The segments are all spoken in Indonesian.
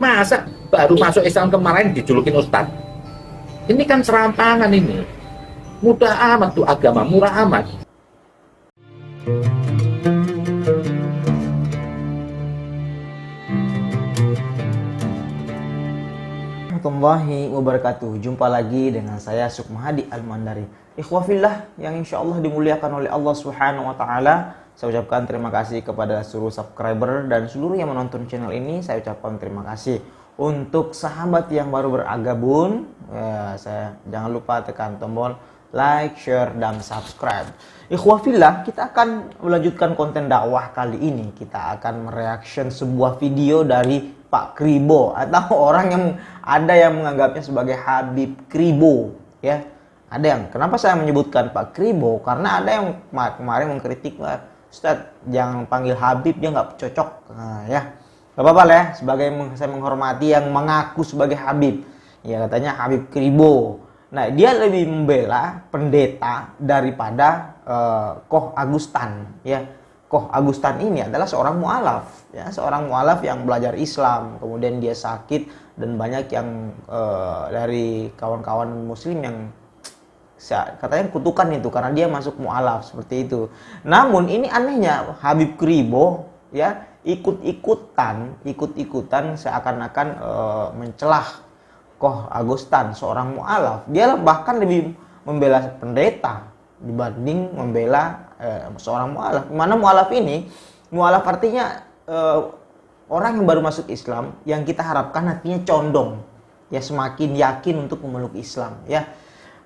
Masa baru masuk Islam kemarin dijulukin Ustadz? Ini kan serampangan ini. Mudah amat tuh agama, murah amat. Warahmatullahi wabarakatuh. Jumpa lagi dengan saya Sukmahadi Al-Mandari. Ikhwafillah yang insya Allah dimuliakan oleh Allah Subhanahu wa Ta'ala. Saya ucapkan terima kasih kepada seluruh subscriber dan seluruh yang menonton channel ini. Saya ucapkan terima kasih. Untuk sahabat yang baru bergabung, jangan lupa tekan tombol like, share, dan subscribe. Ikhwafillah, kita akan melanjutkan konten dakwah kali ini. Kita akan mereaction sebuah video dari Pak Kribo, atau orang yang ada yang menganggapnya sebagai Habib Kribo, ya. Ada yang, kenapa saya menyebutkan Pak Kribo? Karena ada yang kemarin mengkritik, Ustadz, jangan panggil Habib, dia nggak cocok. Nah, ya, nggak apa-apa lah ya, sebagai saya menghormati yang mengaku sebagai Habib. Ya, katanya Habib Kribo. Nah, dia lebih membela pendeta daripada Koh Agustan, ya. Koh Agustan ini adalah seorang mu'alaf, ya, seorang mu'alaf yang belajar Islam, kemudian dia sakit dan banyak yang dari kawan-kawan muslim yang katanya kutukan itu karena dia masuk mu'alaf seperti itu. Namun ini anehnya Habib Kribo, ya, ikut-ikutan seakan-akan mencelah Koh Agustan, seorang mu'alaf. Dia bahkan lebih membela pendeta dibanding membela seorang mu'alaf. Mana mu'alaf ini? Mu'alaf artinya orang yang baru masuk Islam, yang kita harapkan hatinya condong, ya, semakin yakin untuk memeluk Islam, ya.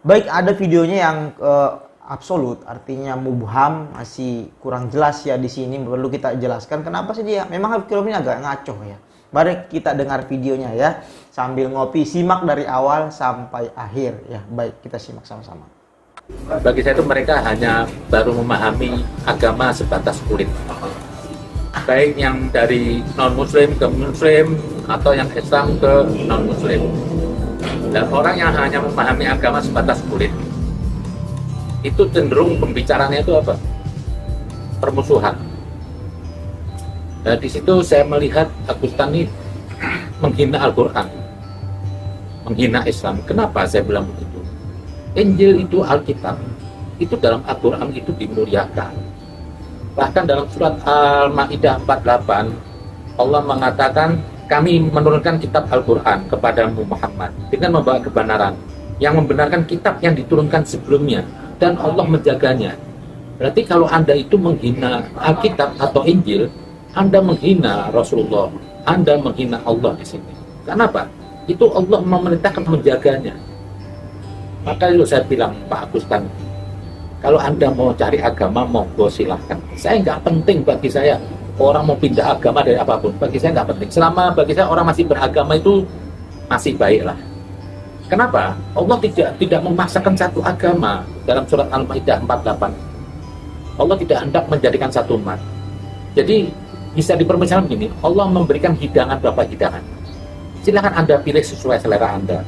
Baik, ada videonya yang absolut, artinya mubham, masih kurang jelas ya di sini, perlu kita jelaskan kenapa sih dia. Memang Habib Kribo ini agak ngaco ya. Mari kita dengar videonya ya, sambil ngopi, simak dari awal sampai akhir ya. Baik, kita simak sama-sama. Bagi saya itu mereka hanya baru memahami agama sebatas kulit. Baik yang dari non-muslim ke muslim atau yang Islam ke non-muslim. Dan orang yang hanya memahami agama sebatas kulit, itu cenderung pembicaranya itu apa? Permusuhan. Nah, di situ saya melihat Agustan ini menghina Al-Quran, menghina Islam. Kenapa saya bilang begitu? Injil itu Alkitab, itu dalam Al-Quran itu dimuliakan. Bahkan dalam surat Al-Ma'idah 48, Allah mengatakan, kami menurunkan kitab Al-Quran kepadamu Muhammad dengan membawa kebenaran, yang membenarkan kitab yang diturunkan sebelumnya, dan Allah menjaganya. Berarti kalau Anda itu menghina Alkitab atau Injil, Anda menghina Rasulullah, Anda menghina Allah di sini. Kenapa? Itu Allah memerintahkan menjaganya. Maka itu saya bilang, Pak Agustan, kalau Anda mau cari agama, monggo silahkan. Saya nggak penting bagi saya orang mau pindah agama dari apapun. Bagi saya nggak penting. Selama bagi saya orang masih beragama itu masih baiklah. Kenapa? Allah tidak memaksakan satu agama dalam surat Al-Maidah 48. Allah tidak hendak menjadikan satu umat. Jadi bisa dipermisalkan begini, Allah memberikan hidangan beberapa hidangan. Silahkan Anda pilih sesuai selera Anda.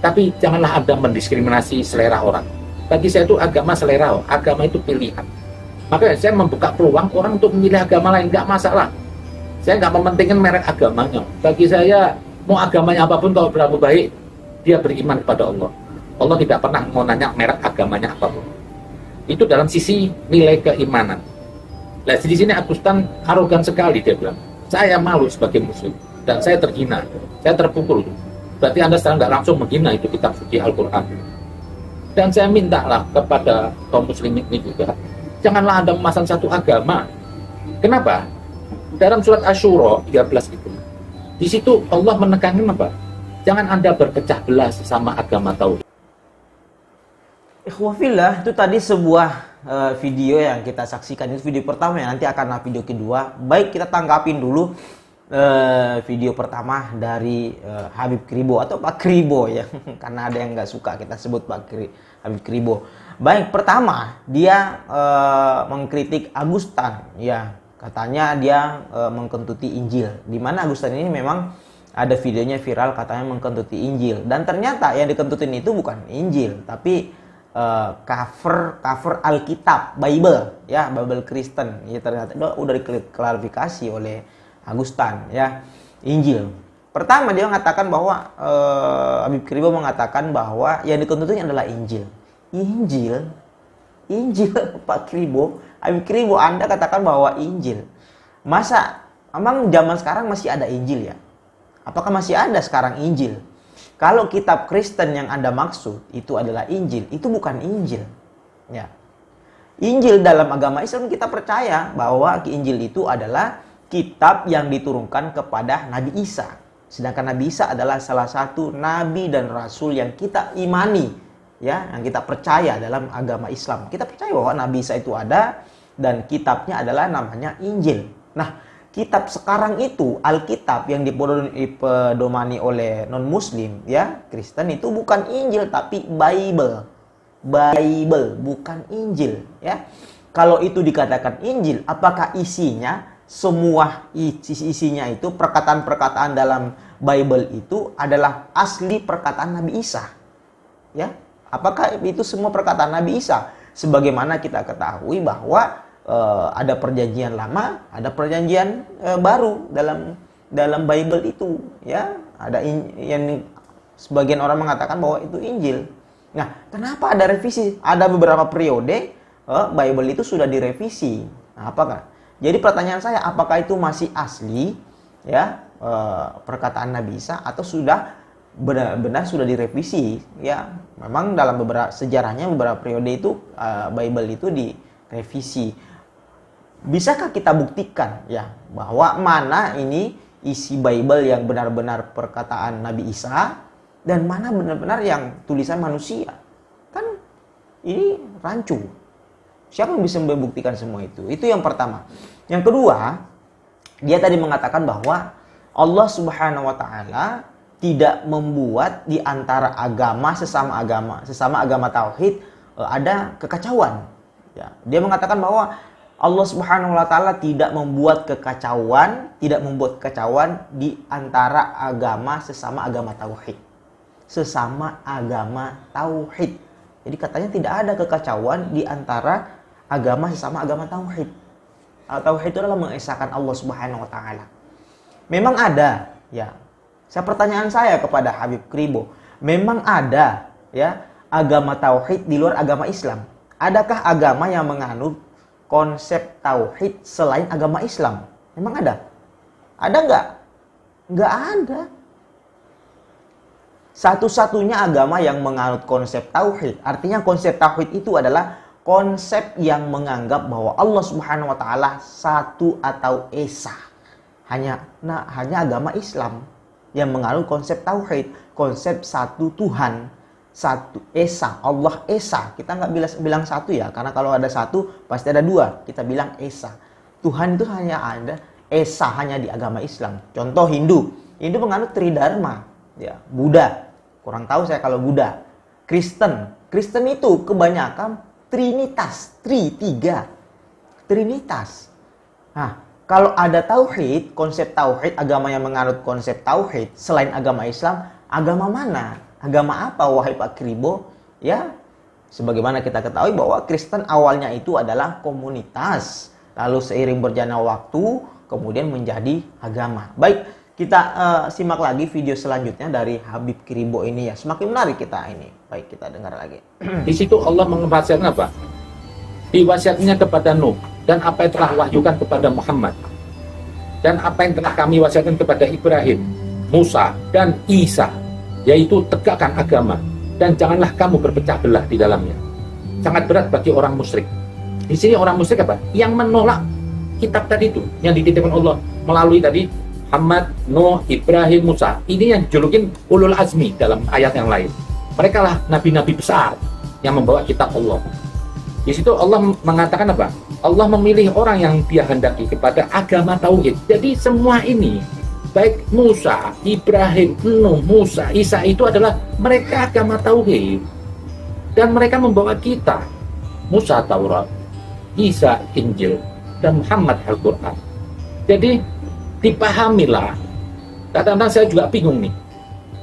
Tapi janganlah Anda mendiskriminasi selera orang. Bagi saya itu agama selera, agama itu pilihan. Maka saya membuka peluang orang untuk memilih agama lain, nggak masalah. Saya nggak mementingkan merek agamanya. Bagi saya, mau agamanya apapun, kalau berlaku baik, dia beriman kepada Allah. Allah tidak pernah mau nanya merek agamanya apapun. Itu dalam sisi nilai keimanan. Nah, di sini Agustan arogan sekali, dia bilang, saya malu sebagai muslim dan saya terhina, saya terpukul. Berarti Anda sekarang nggak langsung menghina itu kitab suci Al-Quran. Dan saya mintalah kepada kaum muslimin ini juga, janganlah Anda memasang satu agama. Kenapa? Dalam surat Asyura 13 itu, di situ Allah menekankan apa? Jangan Anda berpecah belah sesama agama tauhid. Ikhwafillah, itu tadi sebuah video yang kita saksikan. Itu video pertama, ya, nanti akan video kedua. Baik, kita tanggapin dulu video pertama dari Habib Kribo atau Pak Kribo ya, karena ada yang nggak suka kita sebut Habib Kribo. Baik, pertama dia mengkritik Agustan, ya, katanya dia mengkentuti Injil. Dimana Agustan ini memang ada videonya viral, katanya mengkentuti Injil, dan ternyata yang dikentutin itu bukan Injil, tapi cover Alkitab, Bible, ya, Bible Kristen. Ya, ternyata udah diklarifikasi oleh Agustan, ya, Injil. Pertama dia mengatakan bahwa Habib Kribo mengatakan bahwa yang dituntutnya adalah Injil. Injil Pak Kribo, Habib Kribo, Anda katakan bahwa Injil. Masa emang zaman sekarang masih ada Injil ya? Apakah masih ada sekarang Injil? Kalau kitab Kristen yang Anda maksud itu adalah Injil, itu bukan Injil. Ya. Injil dalam agama Islam kita percaya bahwa Injil itu adalah kitab yang diturunkan kepada Nabi Isa. Sedangkan Nabi Isa adalah salah satu nabi dan rasul yang kita imani, ya, yang kita percaya dalam agama Islam. Kita percaya bahwa Nabi Isa itu ada dan kitabnya adalah namanya Injil. Nah, kitab sekarang itu Alkitab yang dipedomani oleh non-Muslim, ya, Kristen itu bukan Injil tapi Bible. Bible bukan Injil, ya. Kalau itu dikatakan Injil, apakah isinya semua isinya itu perkataan-perkataan dalam Bible itu adalah asli perkataan Nabi Isa? Ya, apakah itu semua perkataan Nabi Isa? Sebagaimana kita ketahui bahwa ada perjanjian lama, ada perjanjian baru dalam Bible itu, ya. Ada yang sebagian orang mengatakan bahwa itu Injil. Nah, kenapa ada revisi? Ada beberapa periode Bible itu sudah direvisi. Nah, apakah? Jadi pertanyaan saya, apakah itu masih asli, ya, perkataan Nabi Isa atau sudah benar-benar sudah direvisi? Ya, memang dalam beberapa sejarahnya beberapa periode itu Bible itu direvisi. Bisakah kita buktikan, ya, bahwa mana ini isi Bible yang benar-benar perkataan Nabi Isa dan mana benar-benar yang tulisan manusia? Kan ini rancu. Siapa yang bisa membuktikan semua itu? Itu yang pertama. Yang kedua, dia tadi mengatakan bahwa Allah Subhanahu wa taala tidak membuat di antara sesama agama tauhid ada kekacauan. Ya, dia mengatakan bahwa Allah Subhanahu wa taala tidak membuat kekacauan di antara sesama agama tauhid. Sesama agama tauhid. Jadi katanya tidak ada kekacauan di antara sesama agama tauhid. Tauhid itu adalah mengesahkan Allah Subhanahu wa taala. Memang ada, ya. Pertanyaan saya kepada Habib Kribo, memang ada, ya, agama tauhid di luar agama Islam. Adakah agama yang menganut konsep tauhid selain agama Islam? Memang ada? Ada nggak? Nggak ada. Satu-satunya agama yang menganut konsep tauhid, artinya konsep tauhid itu adalah konsep yang menganggap bahwa Allah Subhanahu wa taala satu atau esa. Hanya agama Islam yang menganut konsep tauhid, konsep satu Tuhan, satu esa, Allah esa. Kita nggak bilang satu, ya, karena kalau ada satu pasti ada dua. Kita bilang esa. Tuhan itu hanya ada esa, hanya di agama Islam. Contoh Hindu menganut Tridharma, ya. Buddha, kurang tahu saya kalau Buddha. Kristen itu kebanyakan Trinitas, tiga. Trinitas. Nah, kalau ada tauhid, konsep tauhid, agama yang menganut konsep tauhid selain agama Islam, agama mana? Agama apa, wahai Pak Kribo? Ya, sebagaimana kita ketahui bahwa Kristen awalnya itu adalah komunitas, lalu seiring berjalannya waktu kemudian menjadi agama. Baik, kita simak lagi video selanjutnya dari Habib Kribo ini, ya. Semakin menarik kita ini. Baik, kita dengar lagi. Di situ Allah mewasiatkan apa? Diwasiatnya kepada Nuh, dan apa yang telah wahyukan kepada Muhammad, dan apa yang telah kami wasiatkan kepada Ibrahim, Musa, dan Isa, yaitu tegakkan agama, dan janganlah kamu berpecah belah di dalamnya. Sangat berat bagi orang musyrik. Di sini orang musyrik apa? Yang menolak kitab tadi itu, yang dititipkan Allah melalui tadi Muhammad, Nuh, Ibrahim, Musa. Ini yang dijulukin ulul azmi dalam ayat yang lain. Mereka lah nabi-nabi besar yang membawa kitab Allah. Di situ Allah mengatakan apa? Allah memilih orang yang Dia hendaki kepada agama tauhid. Jadi semua ini, baik Musa, Ibrahim, Nuh, Musa, Isa, itu adalah mereka agama tauhid. Dan mereka membawa kita, Musa Taurat, Isa Injil, dan Muhammad Al-Quran. Jadi dipahamilah. Kadang-kadang saya juga bingung nih.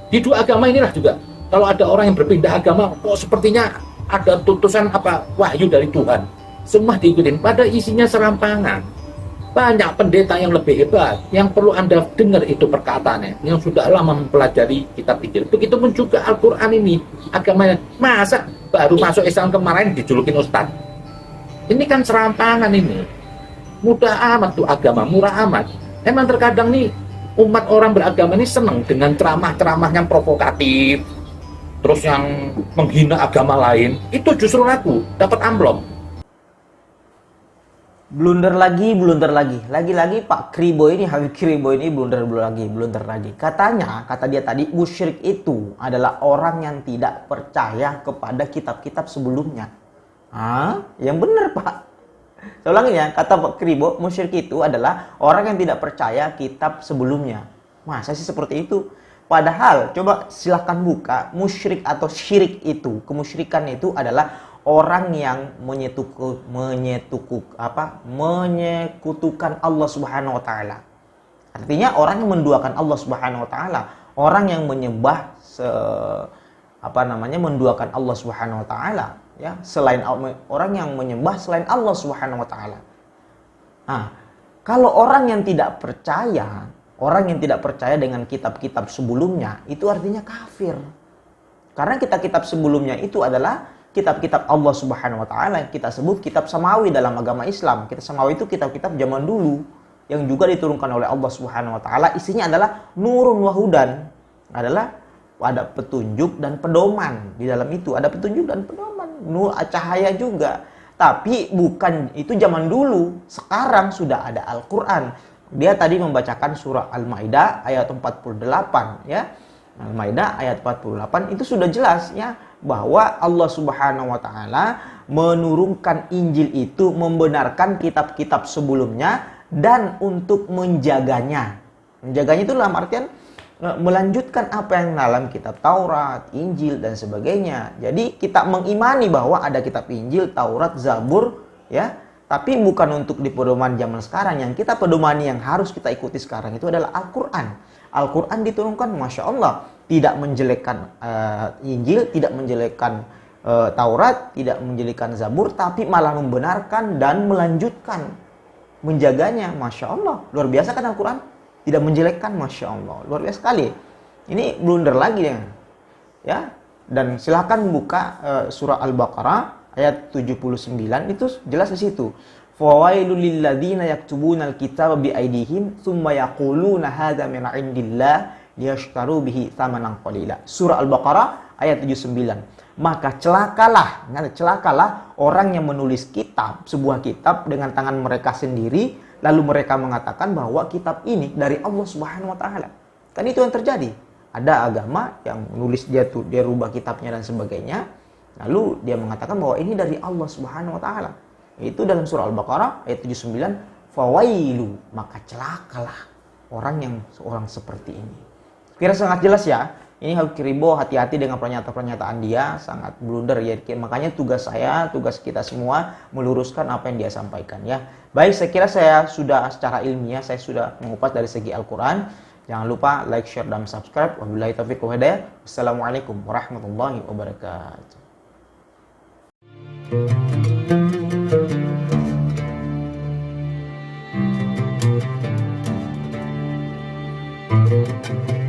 Di dua agama inilah juga, kalau ada orang yang berpindah agama, kok sepertinya ada tutusan wahyu dari Tuhan. Semua diikutin, pada isinya serampangan. Banyak pendeta yang lebih hebat, yang perlu Anda dengar itu perkataannya, yang sudah lama mempelajari kitab Injil. Begitupun juga Al-Quran ini, agamanya. Masa baru masuk Islam kemarin dijulukin Ustadz? Ini kan serampangan ini. Mudah amat tuh agama, murah amat. Emang terkadang nih, umat orang beragama ini senang dengan ceramah-ceramah yang provokatif, terus yang menghina agama lain. Itu justru laku, dapat amplop. Blunder lagi. Lagi-lagi Pak Kribo ini, Habib Kribo ini blunder lagi. Kata dia tadi, musyrik itu adalah orang yang tidak percaya kepada kitab-kitab sebelumnya. Yang benar, Pak. Saya ulangi ya, kata Pak Kribo, musyrik itu adalah orang yang tidak percaya kitab sebelumnya. Masa sih seperti itu? Padahal, coba silahkan buka, musyrik atau syirik itu, kemusyrikan itu adalah orang yang menyekutukan Allah Subhanahu wa taala. Artinya orang yang menduakan Allah Subhanahu wa taala, orang yang menduakan Allah Subhanahu wa taala, ya, selain orang yang menyembah selain Allah Subhanahu wa taala. Kalau orang yang tidak percaya dengan kitab-kitab sebelumnya, itu artinya kafir. Karena kitab-kitab sebelumnya itu adalah kitab-kitab Allah Subhanahu wa taala yang kita sebut kitab samawi dalam agama Islam. Kitab samawi itu kitab-kitab zaman dulu yang juga diturunkan oleh Allah Subhanahu wa taala. Isinya adalah nurun wa hudan. Ada petunjuk dan pedoman di dalam itu. Ada petunjuk dan pedoman, nur cahaya juga. Tapi bukan itu zaman dulu. Sekarang sudah ada Al-Qur'an. Dia tadi membacakan surah Al-Maidah ayat 48, ya. Al-Maidah ayat 48 itu sudah jelas, ya, bahwa Allah Subhanahu wa taala menurunkan Injil itu membenarkan kitab-kitab sebelumnya dan untuk menjaganya. Menjaganya itu dalam artian melanjutkan apa yang dalam kitab Taurat, Injil dan sebagainya. Jadi kita mengimani bahwa ada kitab Injil, Taurat, Zabur, ya, tapi bukan untuk di pedoman zaman sekarang. Yang kita pedomani, yang harus kita ikuti sekarang itu adalah Al-Qur'an. Al-Quran diturunkan, Masya Allah, tidak menjelekkan Injil, tidak menjelekkan Taurat, tidak menjelekkan Zabur, tapi malah membenarkan dan melanjutkan, menjaganya. Masya Allah, luar biasa kan Al-Quran? Tidak menjelekkan, Masya Allah, luar biasa sekali. Ini blunder lagi ya. Dan silahkan buka surah Al-Baqarah ayat 79, itu jelas di situ. Fawailul lilladzina yaktubuna alkitaba biaidihim thumma yaquluna hadza min indillah liyashtaru bihi tsamanan qalila. Surah Al-Baqarah ayat 79. Maka celakalah orang yang menulis sebuah kitab dengan tangan mereka sendiri, lalu mereka mengatakan bahwa kitab ini dari Allah Subhanahu wa taala. Kan itu yang terjadi. Ada agama yang menulis dia rubah kitabnya dan sebagainya, lalu dia mengatakan bahwa ini dari Allah Subhanahu wa taala. Itu dalam surah Al-Baqarah ayat 79, fawailu, maka celakalah orang seperti ini. Kira sangat jelas ya. Ini Habib Kribo, hati-hati dengan pernyataan dia, sangat blunder ya. Makanya tugas kita semua meluruskan apa yang dia sampaikan ya. Baik, saya kira saya sudah secara ilmiah saya sudah mengupas dari segi Al-Qur'an. Jangan lupa like, share dan subscribe. Wabillahi taufiq wal hidayah. Wassalamualaikum warahmatullahi wabarakatuh. Thank you.